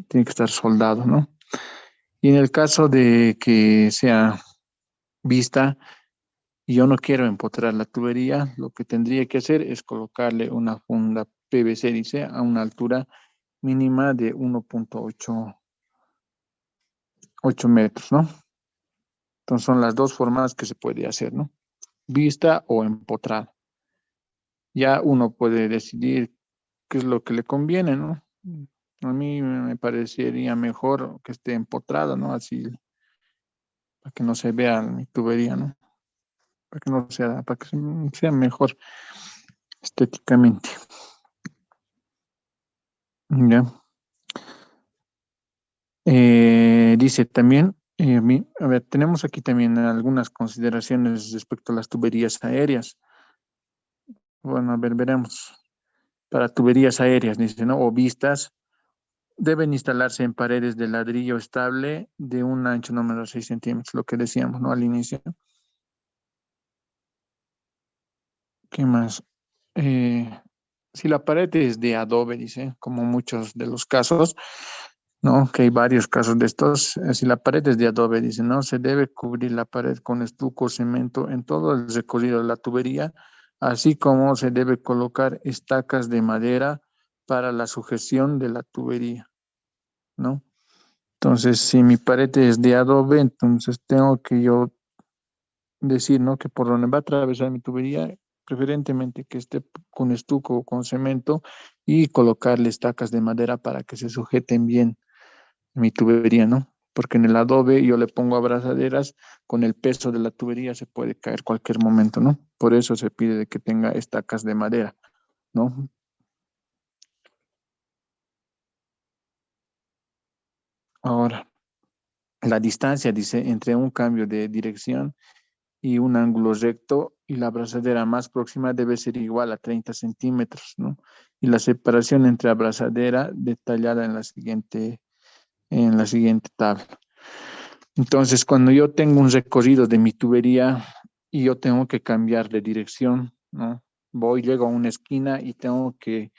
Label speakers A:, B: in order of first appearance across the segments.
A: tiene que estar soldado, ¿no? Y en el caso de que sea vista y yo no quiero empotrar la tubería, lo que tendría que hacer es colocarle una funda PVC, dice, a una altura mínima de 1,8 metros, ¿no? Entonces son las dos formas que se puede hacer, ¿no? Vista o empotrada. Ya uno puede decidir qué es lo que le conviene, ¿no? A mí me parecería mejor que esté empotrada, ¿no? Así, para que no se vea mi tubería, ¿no? Para que no sea, para que sea mejor estéticamente. Ya. Dice también, a ver, tenemos aquí también algunas consideraciones respecto a las tuberías aéreas. Bueno, a ver, veremos. Para tuberías aéreas, dice, ¿no? O vistas, deben instalarse en paredes de ladrillo estable de un ancho número de 6 centímetros, lo que decíamos, ¿no? Al inicio. ¿Qué más? Eh, si la pared es de adobe, dice, como muchos de los casos, ¿no? Que hay varios casos de estos. Si la pared es de adobe, dice, no, se debe cubrir la pared con estuco o cemento en todo el recorrido de la tubería, así como se debe colocar estacas de madera para la sujeción de la tubería, ¿no? Entonces, si mi pared es de adobe, entonces tengo que yo decir, ¿no? Que por donde va a atravesar mi tubería, preferentemente que esté con estuco o con cemento y colocarle estacas de madera para que se sujeten bien mi tubería, ¿no? Porque en el adobe yo le pongo abrazaderas, con el peso de la tubería se puede caer cualquier momento, ¿no? Por eso se pide de que tenga estacas de madera, ¿no? Ahora, la distancia, dice, entre un cambio de dirección y un ángulo recto y la abrazadera más próxima debe ser igual a 30 centímetros, ¿no? Y la separación entre abrazadera detallada en la siguiente tabla. Entonces, cuando yo tengo un recorrido de mi tubería y yo tengo que cambiar de dirección, ¿no? Llego a una esquina y tengo que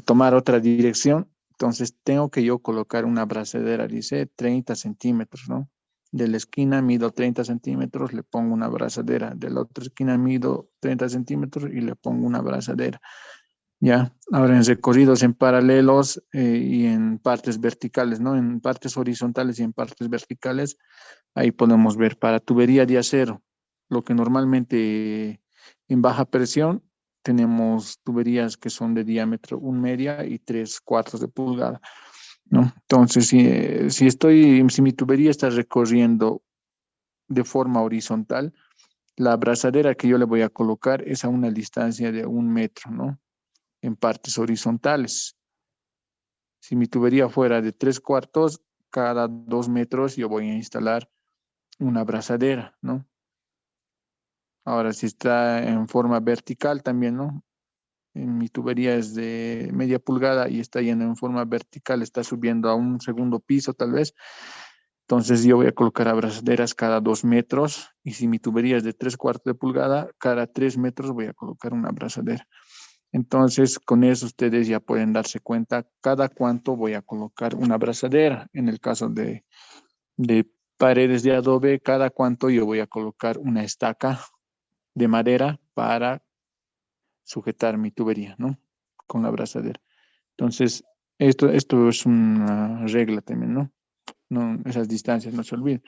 A: tomar otra dirección, entonces tengo que yo colocar una abrazadera, dice 30 centímetros, ¿no? De la esquina mido 30 centímetros, le pongo una abrazadera. De la otra esquina mido 30 centímetros y le pongo una abrazadera. Ya, ahora en recorridos en paralelos y en partes verticales, ¿no? En partes horizontales y en partes verticales, ahí podemos ver para tubería de acero, lo que normalmente en baja presión tenemos tuberías que son de diámetro 1 media y 3/4 de pulgada, ¿no? Entonces, si mi tubería está recorriendo de forma horizontal, la abrazadera que yo le voy a colocar es a una distancia de 1 metro, ¿no? En partes horizontales. Si mi tubería fuera de 3/4, cada 2 metros yo voy a instalar una abrazadera, ¿no? Ahora, si está en forma vertical también, ¿no? En mi tubería es de media pulgada y está yendo en forma vertical, está subiendo a un segundo piso tal vez. Entonces yo voy a colocar abrazaderas cada 2 metros y si mi tubería es de 3/4 de pulgada, cada 3 metros voy a colocar una abrazadera. Entonces, con eso ustedes ya pueden darse cuenta cada cuánto voy a colocar una abrazadera. En el caso de paredes de adobe, cada cuánto yo voy a colocar una estaca de madera para sujetar mi tubería, ¿no? Con la abrazadera. Entonces, esto es una regla también, ¿no? No, esas distancias no se olviden.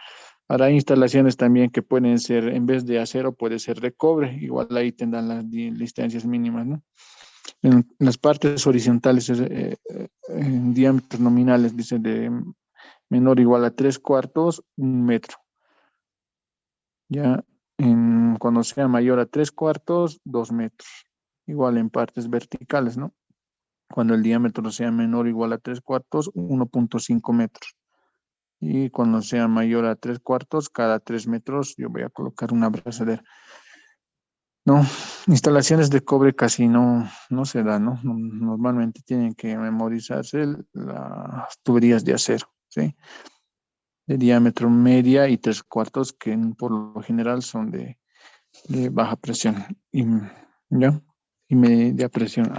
A: Ahora hay instalaciones también que pueden ser, en vez de acero, puede ser de cobre. Igual ahí tendrán las distancias mínimas, ¿no? En las partes horizontales, en diámetros nominales, dice de menor o igual a 3/4, 1 metro. Ya cuando sea mayor a 3/4, 2 metros. Igual en partes verticales, ¿no? Cuando el diámetro sea menor o igual a 3/4, 1,5 metros. Y cuando sea mayor a 3/4, cada 3 metros yo voy a colocar una abrazadera. No, instalaciones de cobre casi no se dan, ¿no? Normalmente tienen que memorizarse las tuberías de acero, ¿sí? De diámetro media y 3/4, que por lo general son de baja presión. Y, ¿ya? Y media presión.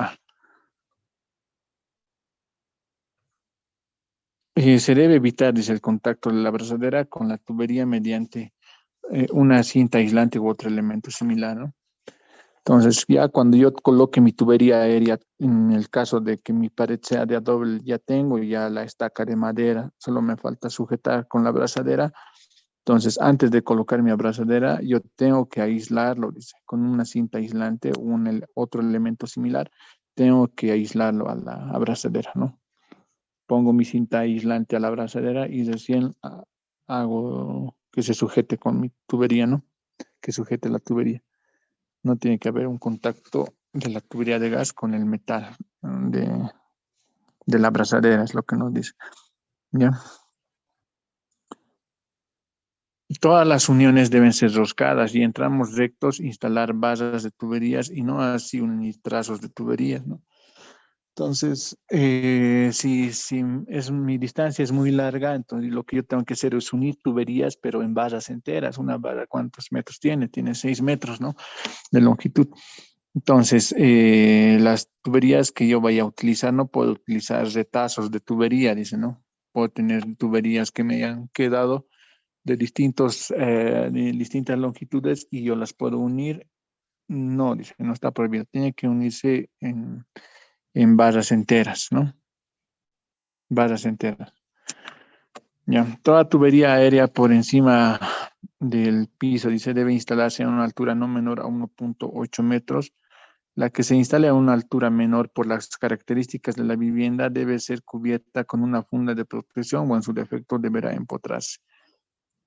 A: Se debe evitar, dice, el contacto de la abrazadera con la tubería mediante una cinta aislante u otro elemento similar, ¿no? Entonces, ya cuando yo coloque mi tubería aérea, en el caso de que mi pared sea de adobe, ya tengo ya la estaca de madera, solo me falta sujetar con la abrazadera. Entonces, antes de colocar mi abrazadera, yo tengo que aislarlo, dice, con una cinta aislante o otro elemento similar, tengo que aislarlo a la abrazadera, ¿no? Pongo mi cinta aislante a la abrazadera y recién hago que se sujete con mi tubería, ¿no? Que sujete la tubería. No tiene que haber un contacto de la tubería de gas con el metal de la abrazadera, es lo que nos dice. ¿Ya? Todas las uniones deben ser roscadas y entramos rectos, instalar barras de tuberías y no así unir trazos de tuberías, ¿no? Entonces, si mi distancia es muy larga, entonces lo que yo tengo que hacer es unir tuberías, pero en barras enteras. Una barra, ¿cuántos metros tiene? Tiene 6 metros, ¿no? De longitud. Entonces, las tuberías que yo vaya a utilizar, no puedo utilizar retazos de tubería, dice, ¿no? Puedo tener tuberías que me hayan quedado de distintas longitudes y yo las puedo unir. No, dice, no está prohibido. Tiene que unirse en barras enteras, ¿no? Barras enteras. Ya. Toda tubería aérea por encima del piso, dice, debe instalarse a una altura no menor a 1.8 metros. La que se instale a una altura menor por las características de la vivienda debe ser cubierta con una funda de protección o en su defecto deberá empotrarse.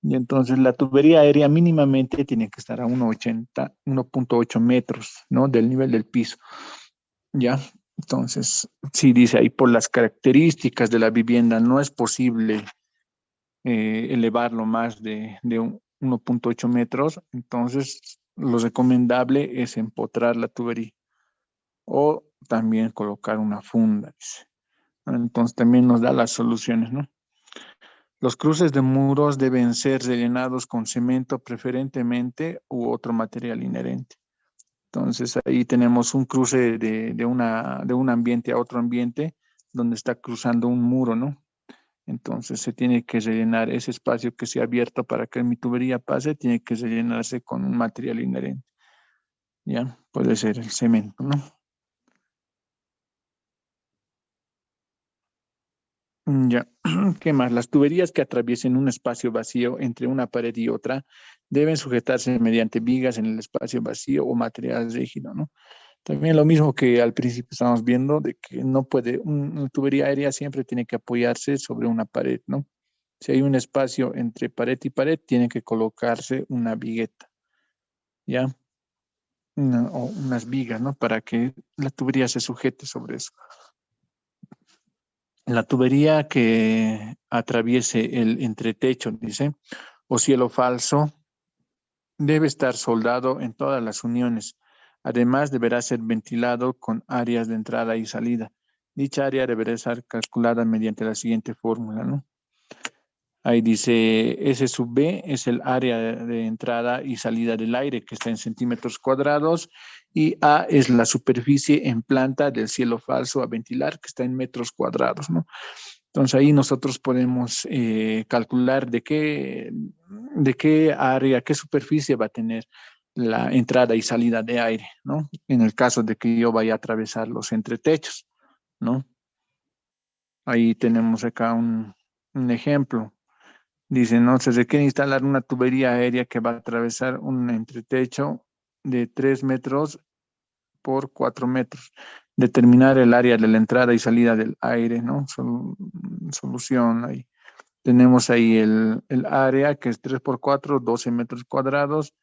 A: Y entonces la tubería aérea mínimamente tiene que estar a 1.80, 1.8 metros, ¿no? Del nivel del piso. ¿Ya? Entonces, si dice ahí por las características de la vivienda no es posible elevarlo más de 1.8 metros, entonces lo recomendable es empotrar la tubería o también colocar una funda, dice. Entonces también nos da las soluciones, ¿no? Los cruces de muros deben ser rellenados con cemento preferentemente u otro material inherente. Entonces ahí tenemos un cruce de un ambiente a otro ambiente donde está cruzando un muro, ¿no? Entonces se tiene que rellenar ese espacio que se ha abierto para que mi tubería pase, tiene que rellenarse con un material inherente. ¿Ya? Puede ser el cemento, ¿no? Ya, ¿qué más? Las tuberías que atraviesen un espacio vacío entre una pared y otra deben sujetarse mediante vigas en el espacio vacío o material rígido, ¿no? También lo mismo que al principio estábamos viendo, de que no puede, una tubería aérea siempre tiene que apoyarse sobre una pared, ¿no? Si hay un espacio entre pared y pared, tiene que colocarse una vigueta, ¿ya? O unas vigas, ¿no? Para que la tubería se sujete sobre eso. La tubería que atraviese el entretecho, dice, o cielo falso, debe estar soldado en todas las uniones. Además, deberá ser ventilado con áreas de entrada y salida. Dicha área deberá ser calculada mediante la siguiente fórmula, ¿no? Ahí dice S sub B es el área de entrada y salida del aire, que está en centímetros cuadrados, y A es la superficie en planta del cielo falso a ventilar, que está en metros cuadrados, ¿no? Entonces ahí nosotros podemos calcular de qué área, qué superficie va a tener la entrada y salida de aire, ¿no? En el caso de que yo vaya a atravesar los entretechos, ¿no? Ahí tenemos acá un ejemplo. Dice, no, se requiere instalar una tubería aérea que va a atravesar un entretecho de 3 metros por 4 metros. Determinar el área de la entrada y salida del aire, ¿no? Solución ahí. Tenemos ahí el área que es 3 por 4, 12 metros cuadrados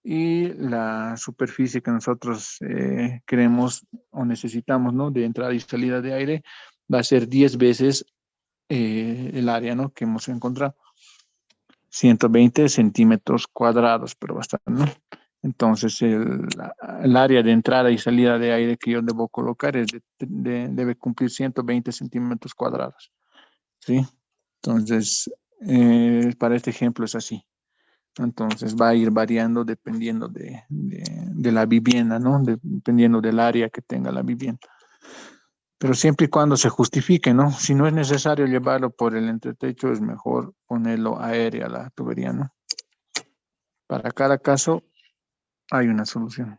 A: y la superficie que nosotros queremos o necesitamos, ¿no? De entrada y salida de aire va a ser 10 veces el área, ¿no? Que hemos encontrado. 120 centímetros cuadrados, pero bastante, ¿no? Entonces, el área de entrada y salida de aire que yo debo colocar debe cumplir 120 centímetros cuadrados, ¿sí? Entonces, para este ejemplo es así. Entonces, va a ir variando dependiendo de la vivienda, ¿no? Dependiendo del área que tenga la vivienda. pero siempre y cuando se justifique, ¿no? Si no es necesario llevarlo por el entretecho, es mejor ponerlo aérea la tubería, ¿no? Para cada caso hay una solución.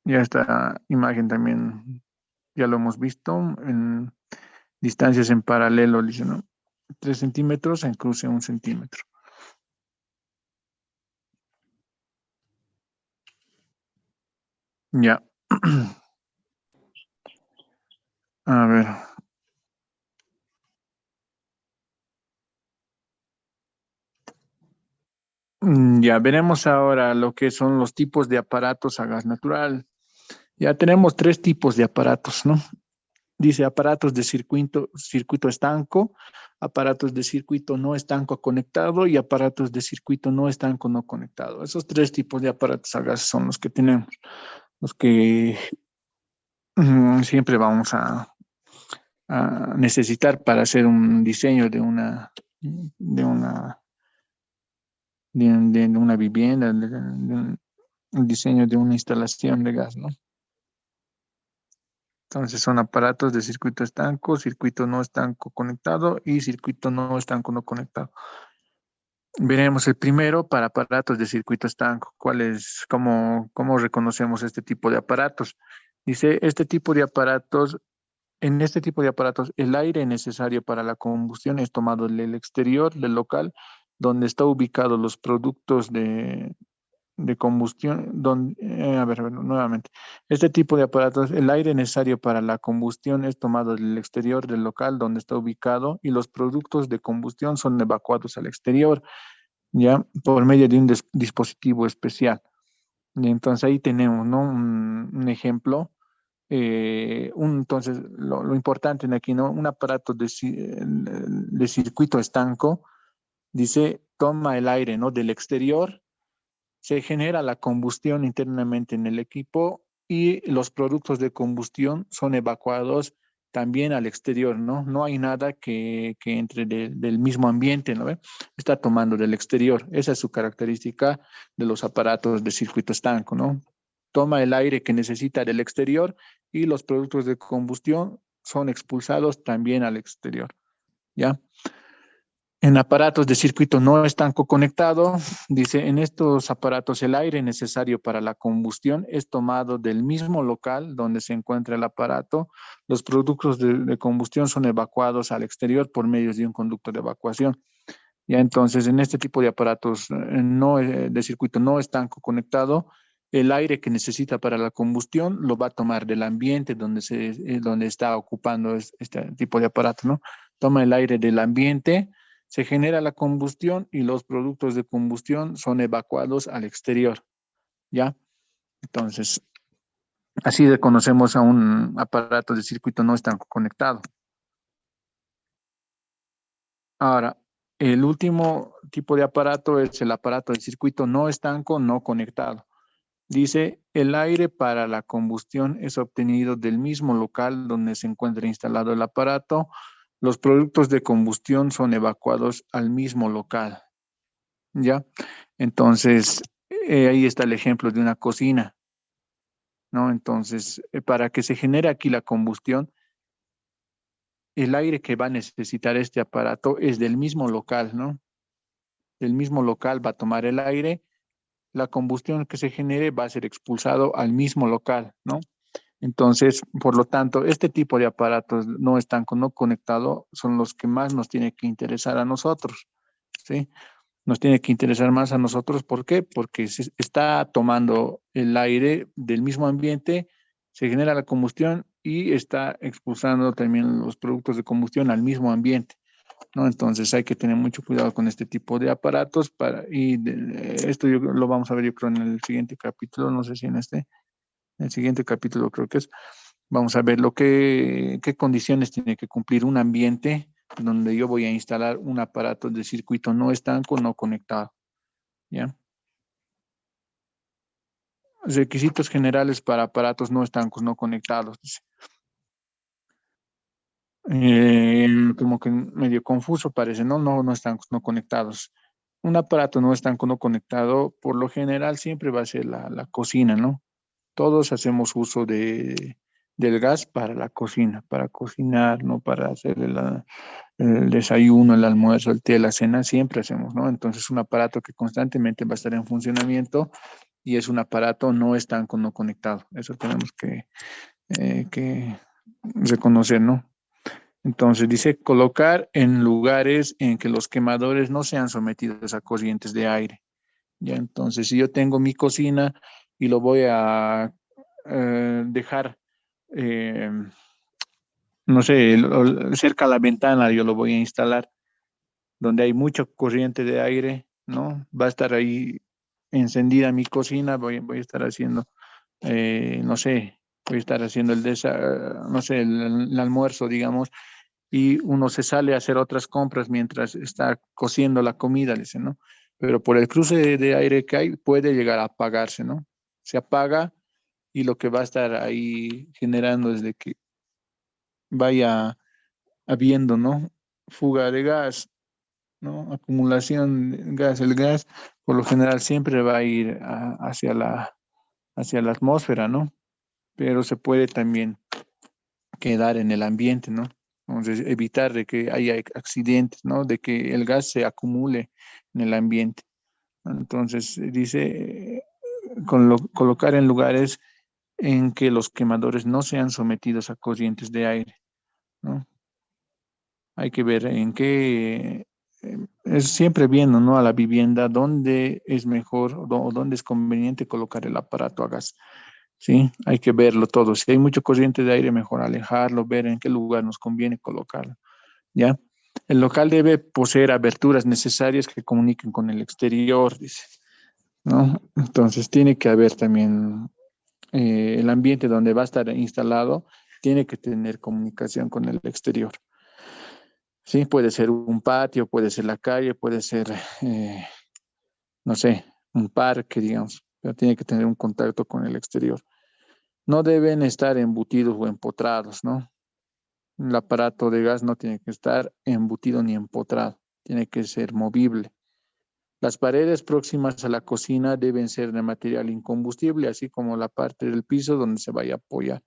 A: Ya esta imagen también ya lo hemos visto en distancias en paralelo, dice, ¿no? 3 centímetros en cruce 1 centímetro. Ya. A ver. Ya veremos ahora lo que son los tipos de aparatos a gas natural. Ya tenemos tres tipos de aparatos, ¿no? Dice aparatos de circuito estanco, aparatos de circuito no estanco conectado y aparatos de circuito no estanco no conectado. Esos tres tipos de aparatos a gas son los que tenemos, los que siempre vamos a necesitar para hacer un diseño de una vivienda, un diseño de una instalación de gas, ¿no? Entonces son aparatos de circuito estanco, circuito no estanco conectado y circuito no estanco no conectado. Veremos el primero para aparatos de circuito estanco. ¿Cómo reconocemos este tipo de aparatos? Dice, en este tipo de aparatos, el aire necesario para la combustión es tomado del exterior del local donde está ubicado los productos de combustión, a ver, nuevamente. Este tipo de aparatos, el aire necesario para la combustión es tomado del exterior del local donde está ubicado y los productos de combustión son evacuados al exterior, ya, por medio de un dispositivo especial. Y entonces ahí tenemos, ¿no? Un ejemplo. Entonces, lo importante en aquí, ¿no? Un aparato de circuito estanco, dice, toma el aire, ¿no? Del exterior, se genera la combustión internamente en el equipo y los productos de combustión son evacuados también al exterior, ¿no? No hay nada que entre del mismo ambiente, ¿no ve? Está tomando del exterior. Esa es su característica de los aparatos de circuito estanco, ¿no? Toma el aire que necesita del exterior y los productos de combustión son expulsados también al exterior, ¿ya? En aparatos de circuito no estanco conectado, dice, en estos aparatos el aire necesario para la combustión es tomado del mismo local donde se encuentra el aparato. Los productos de combustión son evacuados al exterior por medio de un conducto de evacuación. Ya entonces, en este tipo de aparatos de circuito no estanco conectado, el aire que necesita para la combustión lo va a tomar del ambiente donde está ocupando este tipo de aparato, ¿no? Toma el aire del ambiente, se genera la combustión y los productos de combustión son evacuados al exterior, ¿ya? Entonces, así reconocemos a un aparato de circuito no estanco conectado. Ahora, el último tipo de aparato es el aparato de circuito no estanco no conectado. Dice, el aire para la combustión es obtenido del mismo local donde se encuentra instalado el aparato. Los productos de combustión son evacuados al mismo local. ¿Ya? Entonces, ahí está el ejemplo de una cocina, ¿no? Entonces, para que se genere aquí la combustión, el aire que va a necesitar este aparato es del mismo local, ¿no? Del mismo local va a tomar el aire, la combustión que se genere va a ser expulsado al mismo local, ¿no? Entonces, por lo tanto, este tipo de aparatos no están no conectados son los que más nos tiene que interesar a nosotros, ¿sí? Nos tiene que interesar más a nosotros. ¿Por qué? Porque se está tomando el aire del mismo ambiente, se genera la combustión y está expulsando también los productos de combustión al mismo ambiente, ¿no? Entonces hay que tener mucho cuidado con este tipo de aparatos esto lo vamos a ver yo creo en el siguiente capítulo, no sé si en el siguiente capítulo creo que es, vamos a ver qué condiciones tiene que cumplir un ambiente donde yo voy a instalar un aparato de circuito no estanco, no conectado, ¿ya? Requisitos generales para aparatos no estancos, no conectados. Dice. Como que medio confuso parece, ¿no? No estancos, no conectados. Un aparato no estanco, no conectado, por lo general siempre va a ser la cocina, ¿no? Todos hacemos uso del gas para la cocina, para cocinar, ¿no? Para hacer el desayuno, el almuerzo, el té, la cena, siempre hacemos, ¿no? Entonces, un aparato que constantemente va a estar en funcionamiento y es un aparato no estanco, no conectado. Eso tenemos que reconocer, ¿no? Entonces, dice colocar en lugares en que los quemadores no sean sometidos a corrientes de aire. Ya, entonces, si yo tengo mi cocina y lo voy a dejar, eh, no sé, cerca a la ventana, yo lo voy a instalar donde hay mucha corriente de aire, ¿no? Va a estar ahí encendida mi cocina, voy a estar haciendo, no sé, voy a estar haciendo no sé, el almuerzo, digamos, y uno se sale a hacer otras compras mientras está cociendo la comida, dice, ¿no? Pero por el cruce de aire que hay, puede llegar a apagarse, ¿no? Se apaga y lo que va a estar ahí generando es de que vaya habiendo, ¿no? Fuga de gas, ¿no? Acumulación de gas. El gas, por lo general, siempre va a ir hacia la atmósfera, ¿no? Pero se puede también quedar en el ambiente, ¿no? Entonces, evitar de que haya accidentes, ¿no? De que el gas se acumule en el ambiente. Entonces, dice, colocar en lugares en que los quemadores no sean sometidos a corrientes de aire, ¿no? Hay que ver en qué, es siempre viendo, ¿no? A la vivienda dónde es mejor o dónde es conveniente colocar el aparato a gas. Sí, hay que verlo todo. Si hay mucha corriente de aire, mejor alejarlo, ver en qué lugar nos conviene colocarlo. ¿Ya? El local debe poseer aberturas necesarias que comuniquen con el exterior, dice, ¿no? Entonces tiene que haber también el ambiente donde va a estar instalado, tiene que tener comunicación con el exterior. Sí, puede ser un patio, puede ser la calle, puede ser, no sé, un parque, digamos, pero tiene que tener un contacto con el exterior. No deben estar embutidos o empotrados, ¿no? El aparato de gas no tiene que estar embutido ni empotrado, tiene que ser movible. Las paredes próximas a la cocina deben ser de material incombustible, así como la parte del piso donde se vaya a apoyar.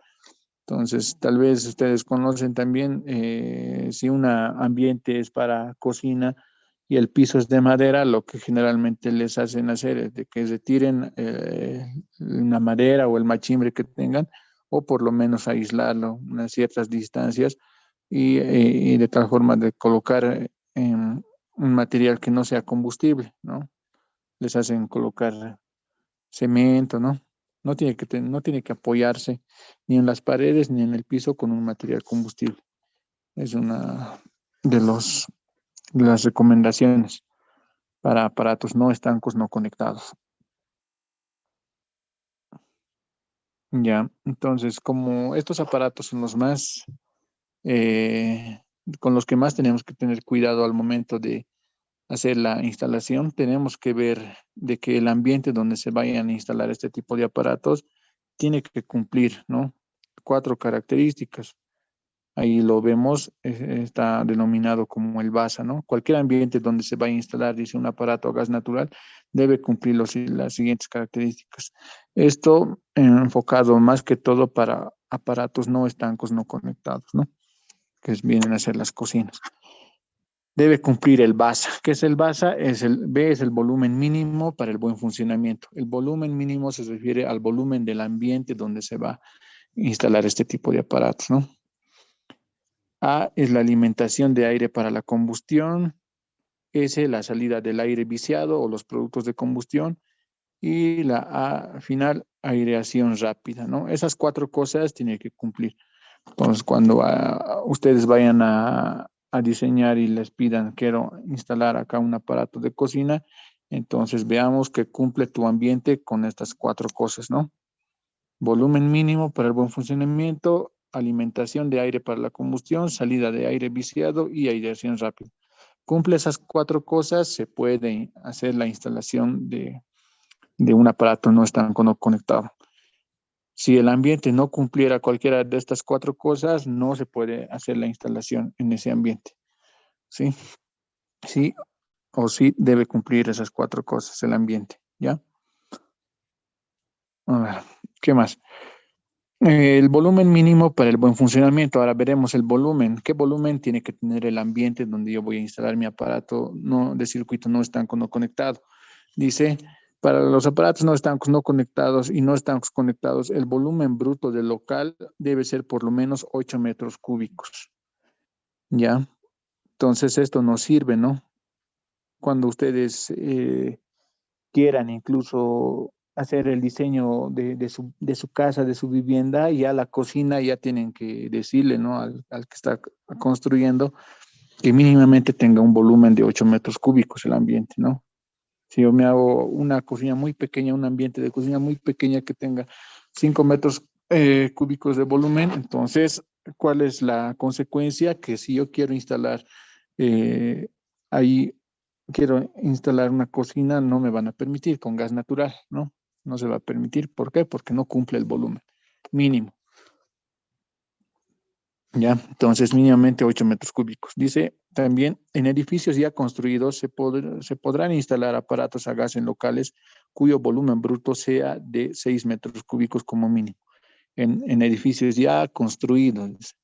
A: Entonces, tal vez ustedes conocen también si un ambiente es para cocina y el piso es de madera, lo que generalmente les hacen hacer es de que retiren la madera o el machimbre que tengan, o por lo menos aislarlo a unas ciertas distancias y de tal forma de colocar un material que no sea combustible, ¿no? Les hacen colocar cemento, ¿no? No tiene que apoyarse ni en las paredes ni en el piso con un material combustible. Es una de de las recomendaciones para aparatos no estancos, no conectados. Ya, entonces, como estos aparatos son los más, eh, con los que más tenemos que tener cuidado al momento de hacer la instalación, tenemos que ver de que el ambiente donde se vayan a instalar este tipo de aparatos tiene que cumplir, ¿no? Cuatro características. Ahí lo vemos, está denominado como el BASA, ¿no? Cualquier ambiente donde se vaya a instalar, dice, un aparato a gas natural, debe cumplir las siguientes características. Esto enfocado más que todo para aparatos no estancos, no conectados, ¿no? Que vienen a ser las cocinas. Debe cumplir el BASA. ¿Qué es el BASA? B es el volumen mínimo para el buen funcionamiento. El volumen mínimo se refiere al volumen del ambiente donde se va a instalar este tipo de aparatos, ¿no? A es la alimentación de aire para la combustión. S, la salida del aire viciado o los productos de combustión. Y la A final, aireación rápida, ¿no? Esas cuatro cosas tienen que cumplir. Entonces, cuando ustedes vayan a diseñar y les pidan, quiero instalar acá un aparato de cocina, entonces veamos que cumple tu ambiente con estas cuatro cosas, ¿no? Volumen mínimo para el buen funcionamiento, alimentación de aire para la combustión, salida de aire viciado y aireación rápida. Cumple esas cuatro cosas, se puede hacer la instalación de un aparato no estanco no conectado. Si el ambiente no cumpliera cualquiera de estas cuatro cosas, no se puede hacer la instalación en ese ambiente. ¿Sí? Sí o sí debe cumplir esas cuatro cosas el ambiente. ¿Ya? A ver, ¿qué más? El volumen mínimo para el buen funcionamiento. Ahora veremos el volumen. ¿Qué volumen tiene que tener el ambiente donde yo voy a instalar mi aparato no, de circuito no estanco no conectado? Dice, para los aparatos no estancos no conectados y no estancos conectados, el volumen bruto del local debe ser por lo menos 8 metros cúbicos. ¿Ya? Entonces esto nos sirve, ¿no? Cuando ustedes quieran incluso hacer el diseño de su casa, de su vivienda, ya la cocina ya tienen que decirle, ¿no? Al que está construyendo que mínimamente tenga un volumen de 8 metros cúbicos el ambiente, ¿no? Si yo me hago una cocina muy pequeña, un ambiente de cocina muy pequeña que tenga 5 metros cúbicos de volumen, entonces, ¿cuál es la consecuencia? Que si yo quiero instalar eh, ahí, quiero instalar una cocina, no me van a permitir con gas natural, ¿no? No se va a permitir. ¿Por qué? Porque no cumple el volumen mínimo. ¿Ya? Entonces, mínimamente 8 metros cúbicos. Dice también, en edificios ya construidos se podrán instalar aparatos a gas en locales cuyo volumen bruto sea de 6 metros cúbicos como mínimo. En edificios ya construidos, dice,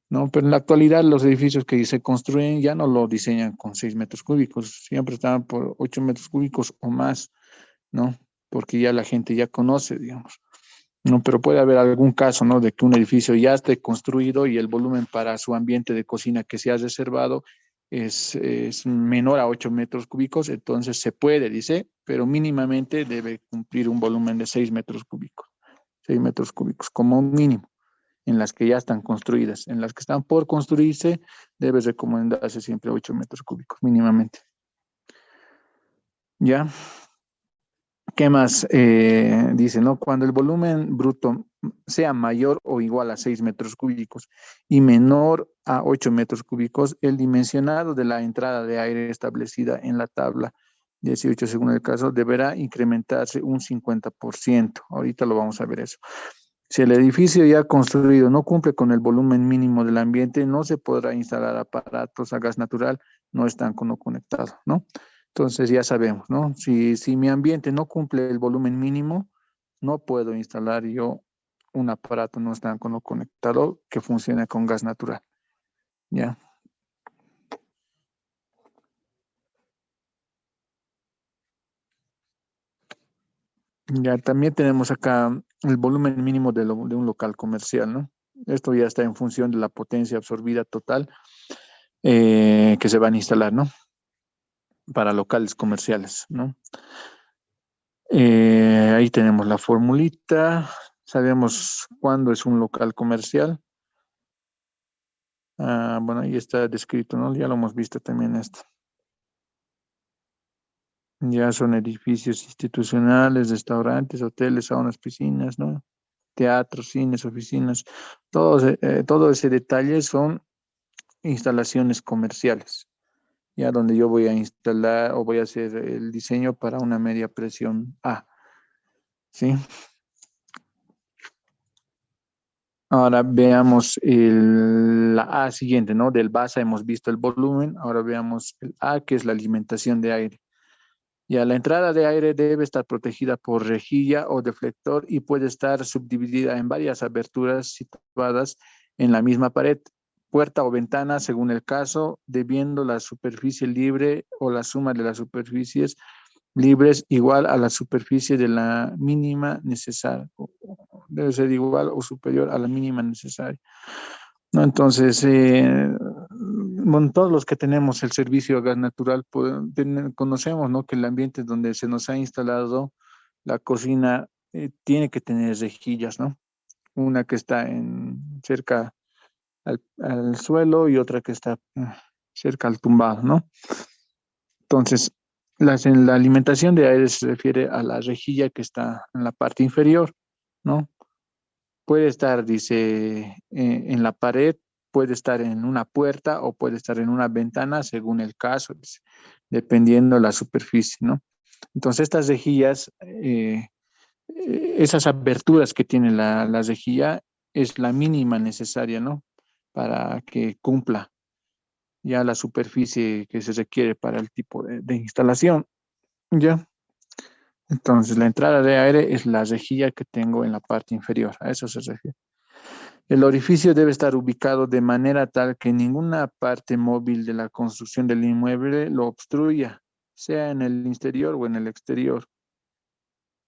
A: ¿no? Pero en la actualidad los edificios que se construyen ya no lo diseñan con 6 metros cúbicos, siempre están por 8 metros cúbicos o más, ¿no? Porque ya la gente ya conoce, digamos. No, pero puede haber algún caso, ¿no? De que un edificio ya esté construido y el volumen para su ambiente de cocina que se ha reservado es menor a 8 metros cúbicos, entonces se puede, dice, pero mínimamente debe cumplir un volumen de 6 metros cúbicos, 6 metros cúbicos como mínimo, en las que ya están construidas. En las que están por construirse, debe recomendarse siempre 8 metros cúbicos mínimamente. ¿Ya? ¿Qué más dice, no? Cuando el volumen bruto sea mayor o igual a 6 metros cúbicos y menor a 8 metros cúbicos, el dimensionado de la entrada de aire establecida en la tabla 18 según el caso deberá incrementarse un 50%. Ahorita lo vamos a ver eso. Si el edificio ya construido no cumple con el volumen mínimo del ambiente, no se podrá instalar aparatos a gas natural no están conectados, ¿no? Entonces ya sabemos, ¿no? Si mi ambiente no cumple el volumen mínimo, no puedo instalar yo un aparato no estanco conectado que funcione con gas natural, ¿ya? Ya también tenemos acá el volumen mínimo de un local comercial, ¿no? Esto ya está en función de la potencia absorbida total que se van a instalar, ¿no? Para locales comerciales, ¿no? Ahí tenemos la formulita, sabemos cuándo es un local comercial. Bueno, ahí está descrito, ¿no? Ya lo hemos visto también esto. Ya son edificios institucionales, restaurantes, hoteles, saunas, piscinas, ¿no? Teatros, cines, oficinas, todo ese detalle son instalaciones comerciales, ya donde yo voy a instalar o voy a hacer el diseño para una media presión A, ¿sí? Ahora veamos la A siguiente, ¿no? Del base hemos visto el volumen, ahora veamos el A, que es la alimentación de aire. Ya la entrada de aire debe estar protegida por rejilla o deflector y puede estar subdividida en varias aberturas situadas en la misma pared, puerta o ventana, según el caso, debiendo la superficie libre o la suma de las superficies libres igual a la superficie de la mínima necesaria. Debe ser igual o superior a la mínima necesaria. ¿No? Entonces, bueno, todos los que tenemos el servicio a gas natural, pues, conocemos, ¿no? Que el ambiente donde se nos ha instalado la cocina tiene que tener rejillas, ¿no? Una que está cerca al suelo y otra que está cerca al tumbado, ¿no? Entonces, en la alimentación de aire se refiere a la rejilla que está en la parte inferior, ¿no? Puede estar, dice, en la pared, puede estar en una puerta o puede estar en una ventana, según el caso, dice, dependiendo la superficie, ¿no? Entonces, estas rejillas, esas aberturas que tiene la rejilla, es la mínima necesaria, ¿no? Para que cumpla ya la superficie que se requiere para el tipo de instalación, ¿ya? Entonces, la entrada de aire es la rejilla que tengo en la parte inferior. A eso se refiere. El orificio debe estar ubicado de manera tal que ninguna parte móvil de la construcción del inmueble lo obstruya, sea en el interior o en el exterior.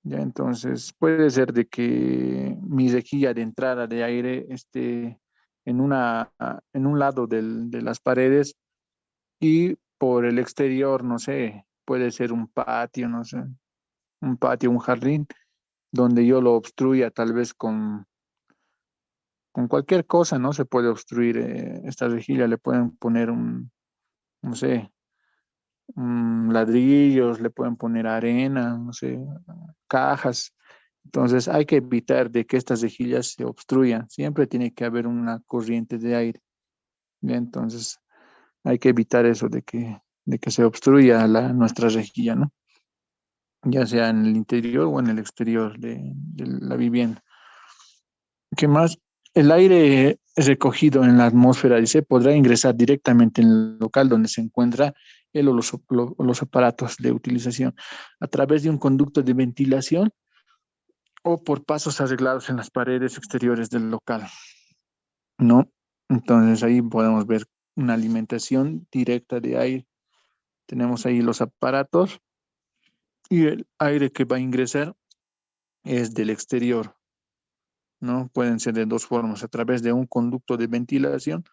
A: Ya, entonces puede ser de que mi rejilla de entrada de aire esté en un lado de las paredes y por el exterior, no sé, puede ser un patio, no sé, un patio, un jardín, donde yo lo obstruya tal vez con cualquier cosa, ¿no? Se puede obstruir esta rejilla, le pueden poner no sé, ladrillos, le pueden poner arena, no sé, cajas. Entonces hay que evitar de que estas rejillas se obstruyan. Siempre tiene que haber una corriente de aire. ¿Ya? Entonces hay que evitar eso de que se obstruya nuestra rejilla, ¿no? Ya sea en el interior o en el exterior de la vivienda. ¿Qué más? El aire recogido en la atmósfera, dice, podrá ingresar directamente en el local donde se encuentra él o los aparatos de utilización a través de un conducto de ventilación o por pasos arreglados en las paredes exteriores del local, ¿no? Entonces ahí podemos ver una alimentación directa de aire. Tenemos ahí los aparatos y el aire que va a ingresar es del exterior, ¿no? Pueden ser de dos formas, a través de un conducto de ventilación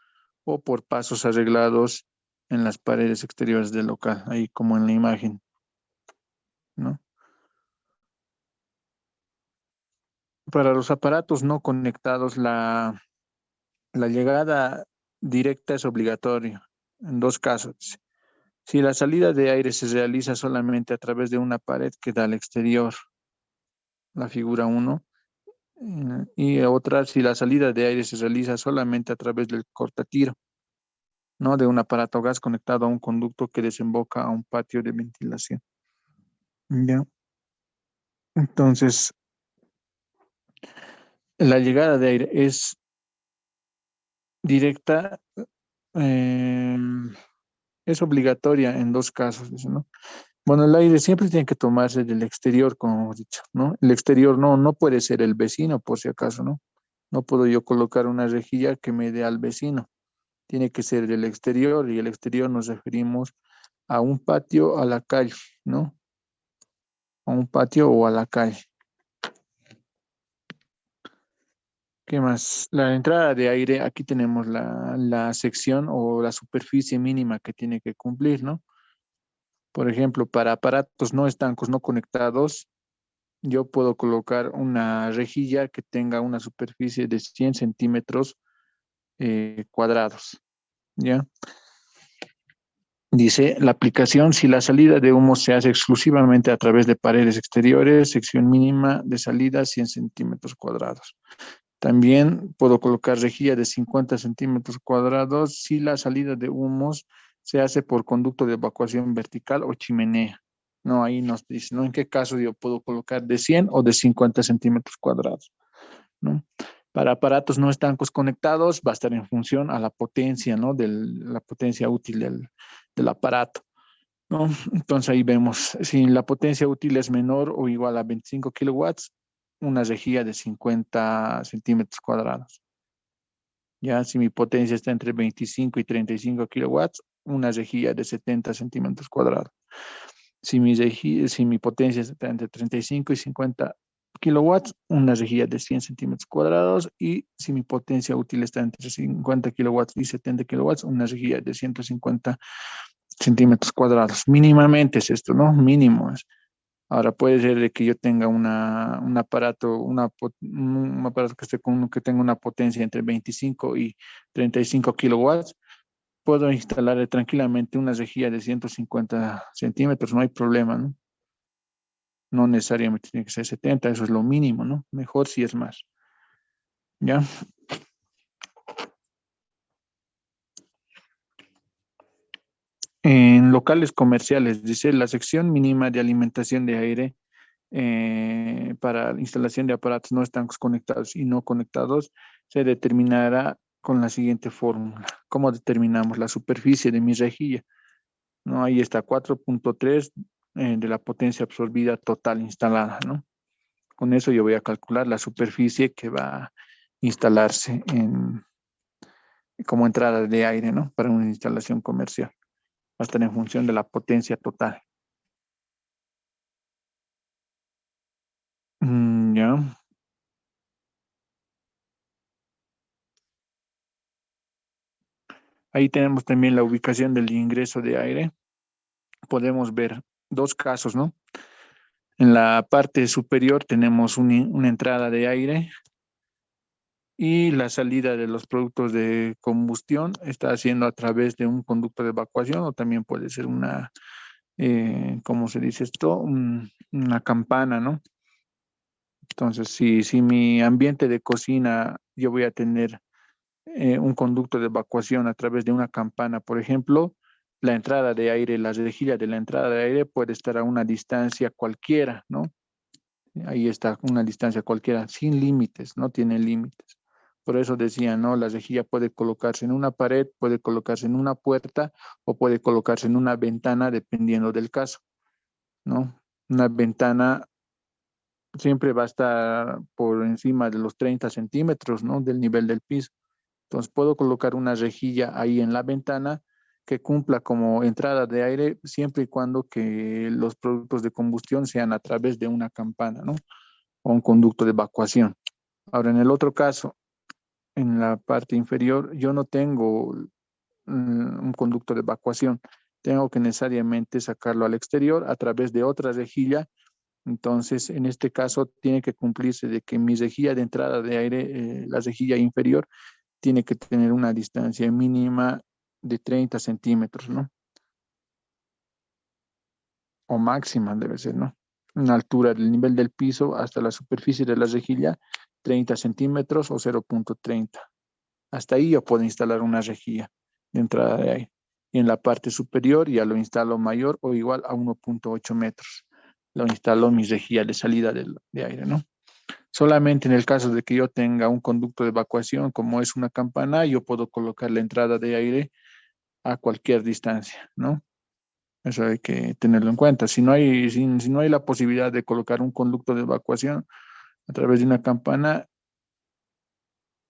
A: o por pasos arreglados en las paredes exteriores del local, ahí como en la imagen, ¿no? Para los aparatos no conectados, la llegada directa es obligatoria en dos casos. Si la salida de aire se realiza solamente a través de una pared que da al exterior, la figura uno, y otra, si la salida de aire se realiza solamente a través del cortatiro, ¿no? De un aparato gas conectado a un conducto que desemboca a un patio de ventilación. ¿Ya? Entonces, la llegada de aire es directa, eh, es obligatoria en dos casos, dice, ¿no? Bueno, el aire siempre tiene que tomarse del exterior, como hemos dicho, ¿no? El exterior no puede ser el vecino, por si acaso, ¿no? No puedo yo colocar una rejilla que me dé al vecino. Tiene que ser del exterior y el exterior nos referimos a un patio, a la calle, ¿no? A un patio o a la calle. ¿Qué más? La entrada de aire, aquí tenemos la sección o la superficie mínima que tiene que cumplir, ¿no? Por ejemplo, para aparatos no estancos, no conectados, yo puedo colocar una rejilla que tenga una superficie de 100 centímetros cuadrados, ¿ya? Dice, la aplicación, si la salida de humo se hace exclusivamente a través de paredes exteriores, sección mínima de salida 100 centímetros cuadrados. También puedo colocar rejilla de 50 centímetros cuadrados si la salida de humos se hace por conducto de evacuación vertical o chimenea. No, ahí nos dice, ¿no? ¿En qué caso yo puedo colocar de 100 o de 50 centímetros cuadrados? ¿No? Para aparatos no estancos conectados va a estar en función a la potencia, ¿no? De la potencia útil del aparato, ¿no? Entonces ahí vemos, si la potencia útil es menor o igual a 25 kilowatts, una rejilla de 50 centímetros cuadrados. Ya si mi potencia está entre 25 y 35 kilowatts, una rejilla de 70 centímetros cuadrados. Si mi potencia está entre 35 y 50 kilowatts, una rejilla de 100 centímetros cuadrados. Y si mi potencia útil está entre 50 kilowatts y 70 kilowatts, una rejilla de 150 centímetros cuadrados. Mínimamente es esto, ¿no? Mínimo es. Ahora puede ser de que yo tenga un aparato, un aparato que, esté que tenga una potencia entre 25 y 35 kilowatts. Puedo instalar tranquilamente una rejilla de 150 centímetros, no hay problema, ¿no? No necesariamente tiene que ser 70, eso es lo mínimo, ¿no? Mejor si es más, ¿ya? En locales comerciales, dice la sección mínima de alimentación de aire para la instalación de aparatos no estancos conectados y no conectados se determinará con la siguiente fórmula. ¿Cómo determinamos la superficie de mi rejilla? ¿No? Ahí está 4.3 de la potencia absorbida total instalada, ¿no? Con eso yo voy a calcular la superficie que va a instalarse como entrada de aire, ¿no? Para una instalación comercial. Va a estar en función de la potencia total. Ya. Ahí tenemos también la ubicación del ingreso de aire. Podemos ver dos casos, ¿no? En la parte superior tenemos una entrada de aire y la salida de los productos de combustión está haciendo a través de un conducto de evacuación o también puede ser una, ¿cómo se dice esto? Una campana, ¿no? Entonces, si mi ambiente de cocina yo voy a tener un conducto de evacuación a través de una campana, por ejemplo, la entrada de aire, la rejilla de la entrada de aire puede estar a una distancia cualquiera, ¿no? Ahí está, una distancia cualquiera, sin límites, no tiene límites. Por eso decía, ¿no? La rejilla puede colocarse en una pared, puede colocarse en una puerta o puede colocarse en una ventana, dependiendo del caso, ¿no? Una ventana siempre va a estar por encima de los 30 centímetros, ¿no? Del nivel del piso. Entonces puedo colocar una rejilla ahí en la ventana que cumpla como entrada de aire siempre y cuando que los productos de combustión sean a través de una campana, ¿no? O un conducto de evacuación. Ahora, en el otro caso, en la parte inferior, yo no tengo un conducto de evacuación. Tengo que necesariamente sacarlo al exterior a través de otra rejilla. Entonces, en este caso, tiene que cumplirse de que mi rejilla de entrada de aire, la rejilla inferior, tiene que tener una distancia mínima de 30 centímetros, ¿no? O máxima debe ser, ¿no? Una altura del nivel del piso hasta la superficie de la rejilla, 30 centímetros o 0,30. Hasta ahí yo puedo instalar una rejilla de entrada de aire. Y en la parte superior ya lo instalo mayor o igual a 1,8 metros. Lo instalo mi rejilla de salida de aire, ¿no? Solamente en el caso de que yo tenga un conducto de evacuación, como es una campana, yo puedo colocar la entrada de aire a cualquier distancia, ¿no? Eso hay que tenerlo en cuenta. Si no hay la posibilidad de colocar un conducto de evacuación a través de una campana,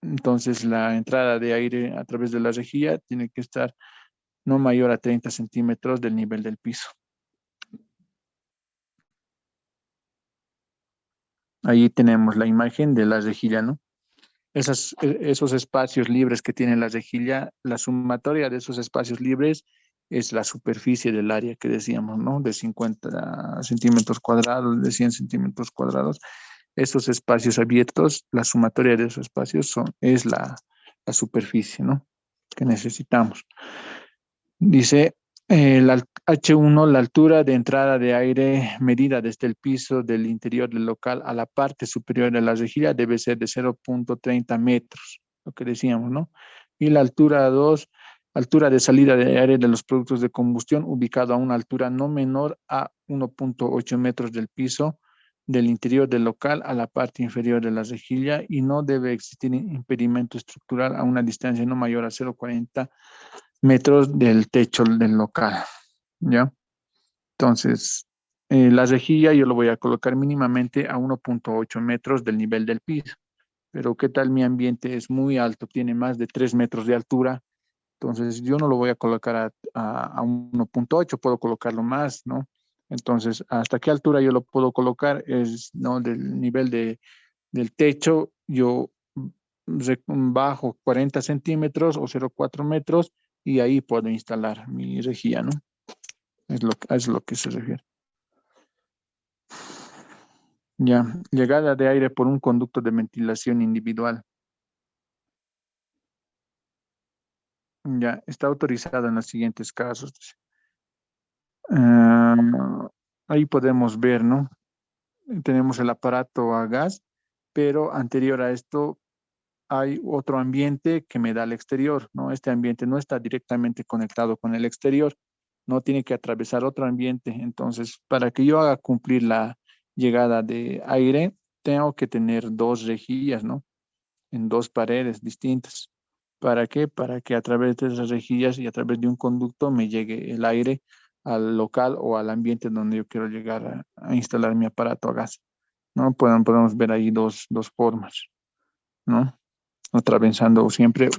A: entonces la entrada de aire a través de la rejilla tiene que estar no mayor a 30 centímetros del nivel del piso. Ahí tenemos la imagen de la rejilla, ¿no? Esos espacios libres que tiene la rejilla, la sumatoria de esos espacios libres es la superficie del área que decíamos, ¿no? De 50 centímetros cuadrados, de 100 centímetros cuadrados. Esos espacios abiertos, la sumatoria de esos espacios es la superficie, ¿no? Que necesitamos. Dice la H1, la altura de entrada de aire medida desde el piso del interior del local a la parte superior de la rejilla debe ser de 0,30 metros, lo que decíamos, ¿no? Y la altura 2, altura de salida de aire de los productos de combustión, ubicado a una altura no menor a 1,8 metros del piso del interior del local a la parte inferior de la rejilla y no debe existir impedimento estructural a una distancia no mayor a 0,40 metros del techo del local, ¿ya? Entonces, la rejilla yo lo voy a colocar mínimamente a 1,8 metros del nivel del piso, pero ¿qué tal mi ambiente es muy alto, tiene más de 3 metros de altura? Entonces, yo no lo voy a colocar a 1,8, puedo colocarlo más, ¿no? Entonces, ¿hasta qué altura yo lo puedo colocar? Es, ¿no? Del nivel del techo, yo bajo 40 centímetros o 0,4 metros y ahí puedo instalar mi rejilla, ¿no? Es lo que se refiere. Ya, llegada de aire por un conducto de ventilación individual. Ya, está autorizado en los siguientes casos. Ah, ahí podemos ver, ¿no? Tenemos el aparato a gas, pero anterior a esto hay otro ambiente que me da al exterior, ¿no? Este ambiente no está directamente conectado con el exterior, no tiene que atravesar otro ambiente. Entonces, para que yo haga cumplir la llegada de aire, tengo que tener dos rejillas, ¿no? En dos paredes distintas. ¿Para qué? Para que a través de esas rejillas y a través de un conducto me llegue el aire al local o al ambiente donde yo quiero llegar a instalar mi aparato a gas, ¿no? Podemos ver ahí dos formas, ¿no? Atravesando siempre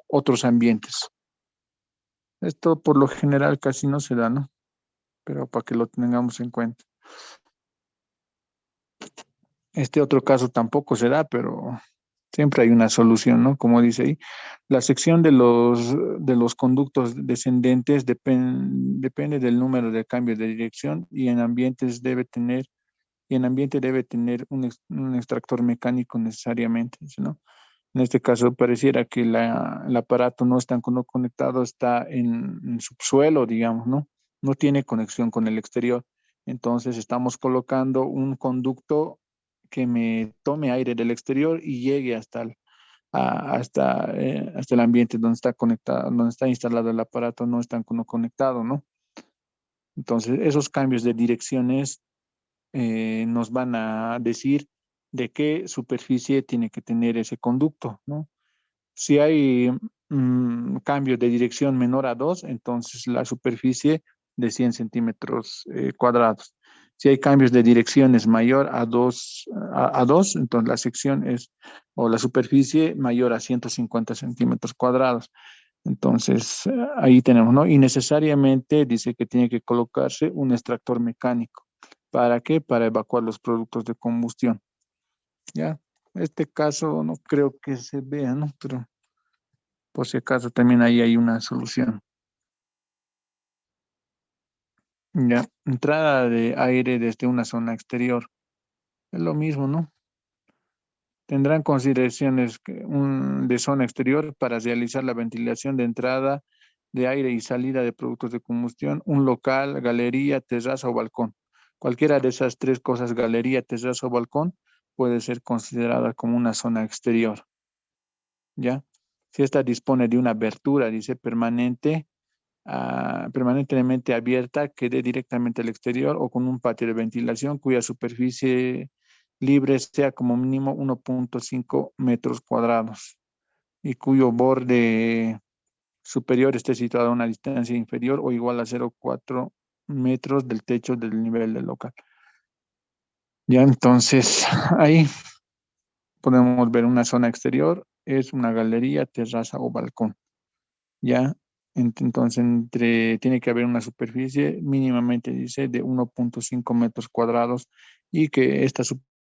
A: otros ambientes. Esto por lo general casi no se da, ¿no? Pero para que lo tengamos en cuenta. Este otro caso tampoco se da, pero siempre hay una solución, ¿no? Como dice ahí, la sección de los conductos descendentes depende del número de cambios de dirección y en ambiente debe tener un extractor mecánico necesariamente, ¿no? En este caso pareciera que el aparato no está conectado, está en subsuelo, digamos, ¿no? No tiene conexión con el exterior. Entonces estamos colocando un conducto que me tome aire del exterior y llegue hasta el ambiente donde está conectado, donde está instalado el aparato, no están conectado, ¿no? Entonces esos cambios de direcciones nos van a decir de qué superficie tiene que tener ese conducto, ¿no? Si hay cambio de dirección menor a 2, entonces la superficie de 100 centímetros cuadrados. Si hay cambios de direcciones mayor a 2, entonces la sección o la superficie mayor a 150 centímetros cuadrados. Entonces, ahí tenemos, ¿no? Y necesariamente dice que tiene que colocarse un extractor mecánico. ¿Para qué? Para evacuar los productos de combustión. Ya, este caso no creo que se vea, ¿no? Pero por si acaso también ahí hay una solución. Ya, entrada de aire desde una zona exterior. Es lo mismo, ¿no? Tendrán consideraciones de zona exterior para realizar la ventilación de entrada de aire y salida de productos de combustión, un local, galería, terraza o balcón. Cualquiera de esas tres cosas, galería, terraza o balcón, puede ser considerada como una zona exterior, ¿ya? Si esta dispone de una abertura, dice permanente, permanentemente abierta que dé directamente al exterior o con un patio de ventilación cuya superficie libre sea como mínimo 1.5 metros cuadrados y cuyo borde superior esté situado a una distancia inferior o igual a 0,4 metros del techo del nivel del local. Ya entonces ahí podemos ver una zona exterior, es una galería, terraza o balcón. ¿Ya? Entonces, tiene que haber una superficie mínimamente, dice, de 1.5 metros cuadrados y que esta superficie